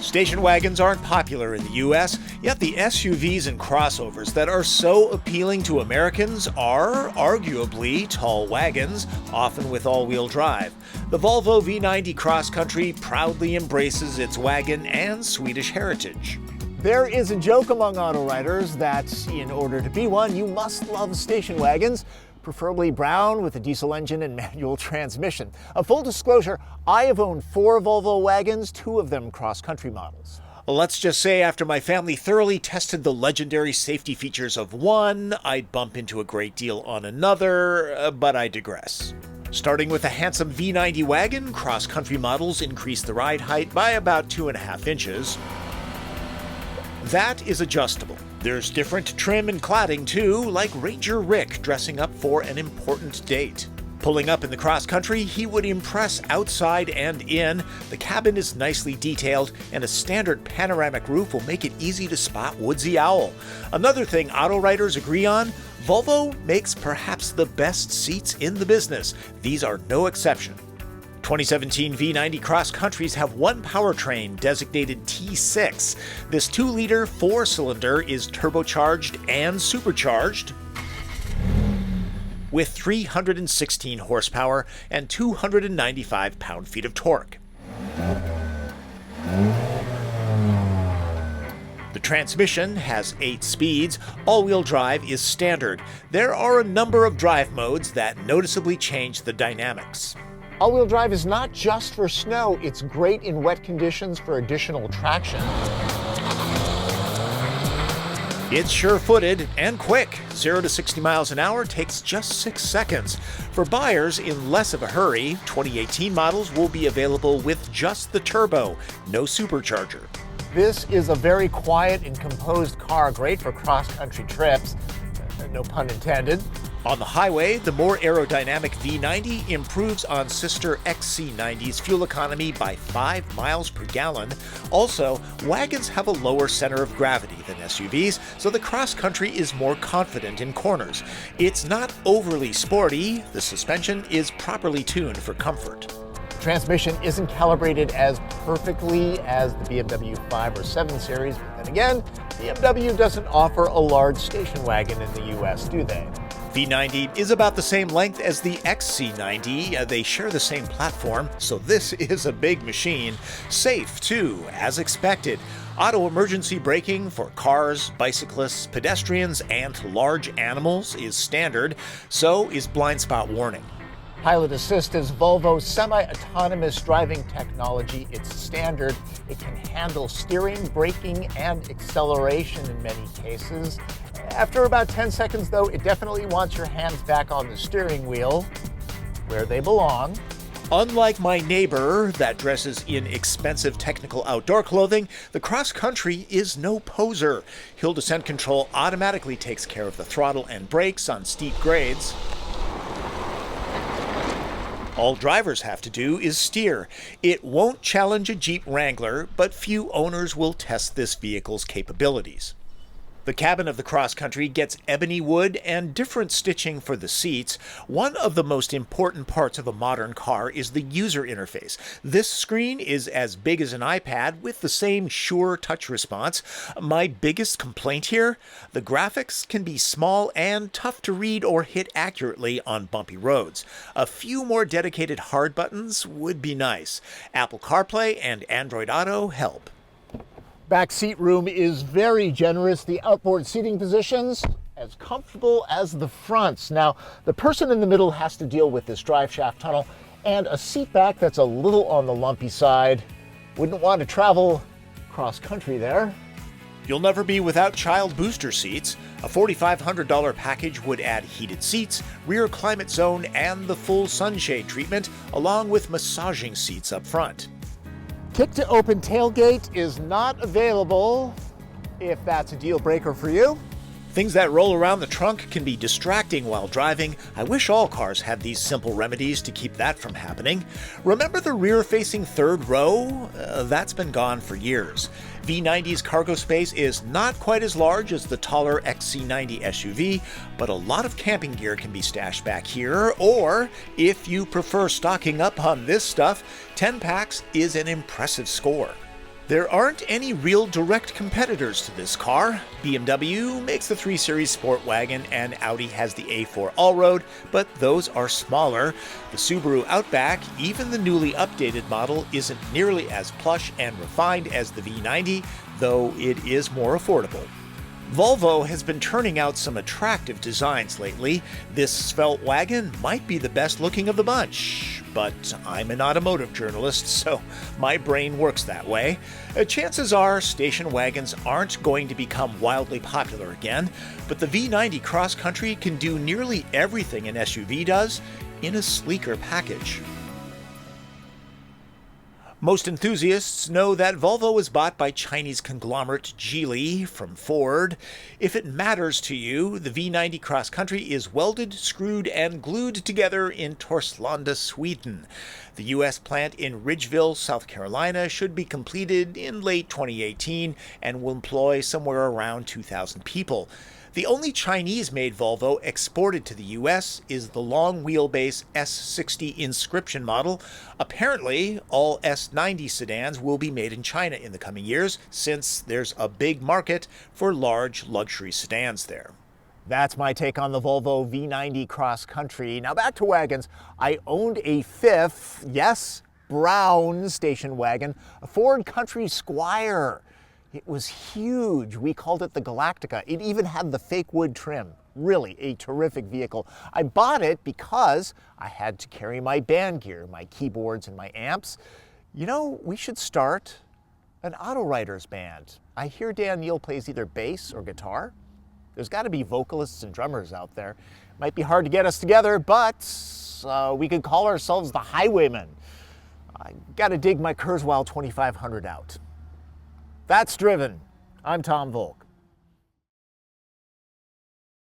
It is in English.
Station wagons aren't popular in the US, yet the SUVs and crossovers that are so appealing to Americans are arguably tall wagons, often with all-wheel drive. The Volvo V90 Cross Country proudly embraces its wagon and Swedish heritage. There is a joke among auto writers that in order to be one, you must love station wagons, preferably brown with a diesel engine and manual transmission. A full disclosure, I have owned 4 Volvo wagons, 2 of them cross-country models. Let's just say after my family thoroughly tested the legendary safety features of one, I'd bump into a great deal on another, but I digress. Starting with a handsome V90 wagon, cross-country models increase the ride height by about 2.5 inches. That is adjustable. There's different trim and cladding too, like Ranger Rick dressing up for an important date. Pulling up in the cross country, he would impress outside and in. The cabin is nicely detailed, and a standard panoramic roof will make it easy to spot Woodsy Owl. Another thing auto writers agree on, Volvo makes perhaps the best seats in the business. These are no exception. 2017 V90 Cross Countries have one powertrain designated T6. This 2-liter 4-cylinder is turbocharged and supercharged with 316 horsepower and 295 pound-feet of torque. The transmission has 8 speeds. All-wheel drive is standard. There are a number of drive modes that noticeably change the dynamics. All-wheel drive is not just for snow, it's great in wet conditions for additional traction. It's sure-footed and quick. 0 to 60 miles an hour takes just 6 seconds. For buyers in less of a hurry, 2018 models will be available with just the turbo, no supercharger. This is a very quiet and composed car, great for cross-country trips. No pun intended. On the highway, the more aerodynamic V90 improves on sister XC90's fuel economy by 5 miles per gallon. Also, wagons have a lower center of gravity than SUVs, so the cross-country is more confident in corners. It's not overly sporty. The suspension is properly tuned for comfort. The transmission isn't calibrated as perfectly as the BMW 5 or 7 Series, but then again, BMW doesn't offer a large station wagon in the US, do they? V90 is about the same length as the XC90. They share the same platform, so this is a big machine. Safe, too, as expected. Auto emergency braking for cars, bicyclists, pedestrians, and large animals is standard. So is blind spot warning. Pilot Assist is Volvo's semi-autonomous driving technology. It's standard. It can handle steering, braking, and acceleration in many cases. After about 10 seconds, though, it definitely wants your hands back on the steering wheel, where they belong. Unlike my neighbor that dresses in expensive technical outdoor clothing, the Cross Country is no poser. Hill descent control automatically takes care of the throttle and brakes on steep grades. All drivers have to do is steer. It won't challenge a Jeep Wrangler, but few owners will test this vehicle's capabilities. The cabin of the Cross Country gets ebony wood and different stitching for the seats. One of the most important parts of a modern car is the user interface. This screen is as big as an iPad with the same sure touch response. My biggest complaint here? The graphics can be small and tough to read or hit accurately on bumpy roads. A few more dedicated hard buttons would be nice. Apple CarPlay and Android Auto help. Backseat room is very generous. The outboard seating positions as comfortable as the fronts. Now, the person in the middle has to deal with this drive shaft tunnel and a seat back that's a little on the lumpy side. Wouldn't want to travel cross country there. You'll never be without child booster seats. A $4,500 package would add heated seats, rear climate zone, and the full sunshade treatment, along with massaging seats up front. Kick to open tailgate is not available, if that's a deal breaker for you. Things that roll around the trunk can be distracting while driving. I wish all cars had these simple remedies to keep that from happening. Remember the rear-facing third row? That's been gone for years. V90's cargo space is not quite as large as the taller XC90 SUV, but a lot of camping gear can be stashed back here, or if you prefer stocking up on this stuff, 10 packs is an impressive score. There aren't any real direct competitors to this car. BMW makes the 3 Series Sport Wagon and Audi has the A4 Allroad, but those are smaller. The Subaru Outback, even the newly updated model, isn't nearly as plush and refined as the V90, though it is more affordable. Volvo has been turning out some attractive designs lately. This svelte wagon might be the best looking of the bunch, but I'm an automotive journalist, so my brain works that way. Chances are station wagons aren't going to become wildly popular again, but the V90 Cross Country can do nearly everything an SUV does in a sleeker package. Most enthusiasts know that Volvo was bought by Chinese conglomerate Geely from Ford. If it matters to you, the V90 Cross Country is welded, screwed, and glued together in Torslanda, Sweden. The U.S. plant in Ridgeville, South Carolina, should be completed in late 2018 and will employ somewhere around 2,000 people. The only Chinese-made Volvo exported to the U.S. is the long-wheelbase S60 Inscription model. Apparently, all S90 sedans will be made in China in the coming years, since there's a big market for large luxury sedans there. That's my take on the Volvo V90 Cross Country. Now back to wagons. I owned a fifth, yes, brown station wagon, a Ford Country Squire. It was huge. We called it the Galactica. It even had the fake wood trim. Really a terrific vehicle. I bought it because I had to carry my band gear, my keyboards and my amps. You know, we should start an auto writers band. I hear Dan Neal plays either bass or guitar. There's got to be vocalists and drummers out there. Might be hard to get us together, but we could call ourselves the Highwaymen. I got to dig my Kurzweil 2500 out. That's Driven. I'm Tom Voelk.